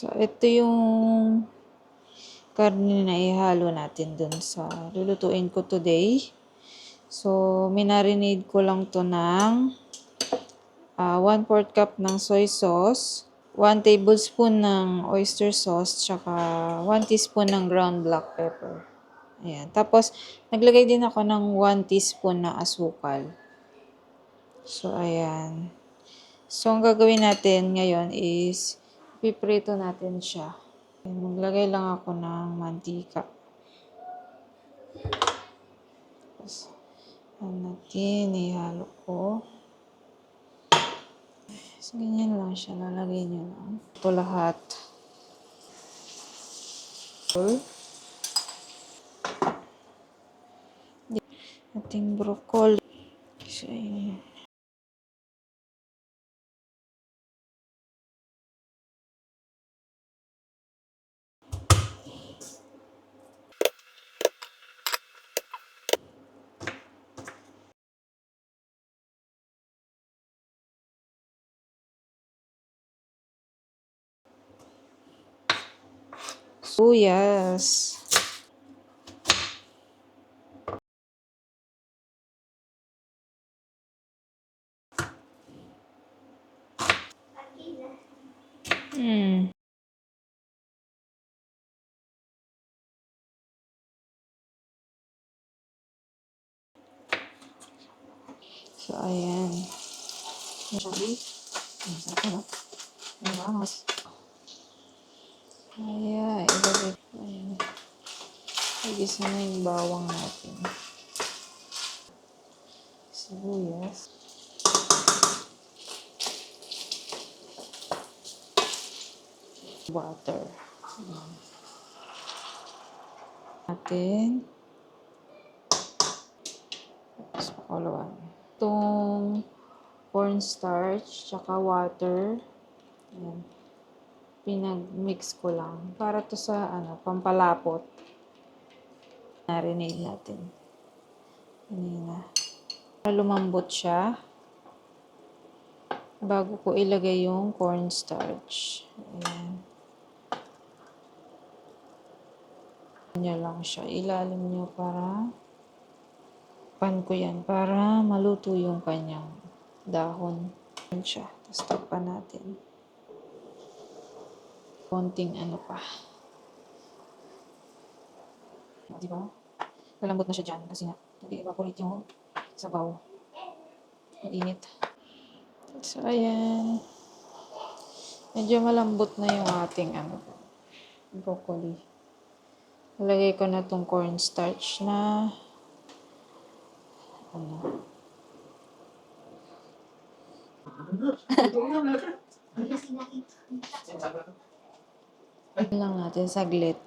So, ito yung karne na ihalo natin dun sa lulutuin ko today. So, minarinade ko lang to ng 1/4 cup ng soy sauce, 1 tablespoon ng oyster sauce, tsaka 1 teaspoon ng ground black pepper. Ayan. Tapos, naglagay din ako ng 1 teaspoon na asukal. So, ayan. So, ang gagawin natin ngayon is, piprito natin siya. Maglagay lang ako ng mantika. Tapos, natin, ihalo ko. So, ganyan lang siya. Lalagay nyo lang. Ito lahat. Ating broccoli. So, yun. Suyas. So, ayan. Sorry. Ayan. Ilagay ko. Ayan. Igisa na yung bawang natin. Sibuyas. Butter. Natin. Tapos pakuluan. Itong cornstarch, tsaka water. Ayan. Pinag-mix ko lang. Para to sa, pampalapot. Marinate natin. Kanina. Para lumambot siya. Bago ko ilagay yung cornstarch. Ayan. Nyo lang siya. Ilalim nyo para pan ko yan. Para maluto yung kanyang dahon. Yan siya. Tapos takpan natin. Konting pa. Diba? Lalambot na siya dyan. Kasi nga, nag-evaporate yung sabaw. Ang init. So, ayan. Medyo malambot na yung ating broccoli. Ilagay ko na tong cornstarch na lang natin saglit.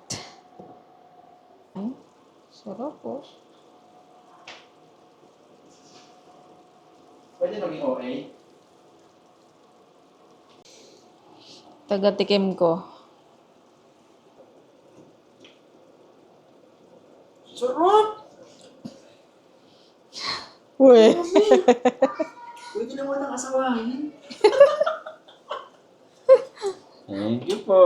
Ay, sarap po. Pwede maging OA? Taga-tikim ko. Sarap! Uy! Pwede naman ang asawahin. Thank you po.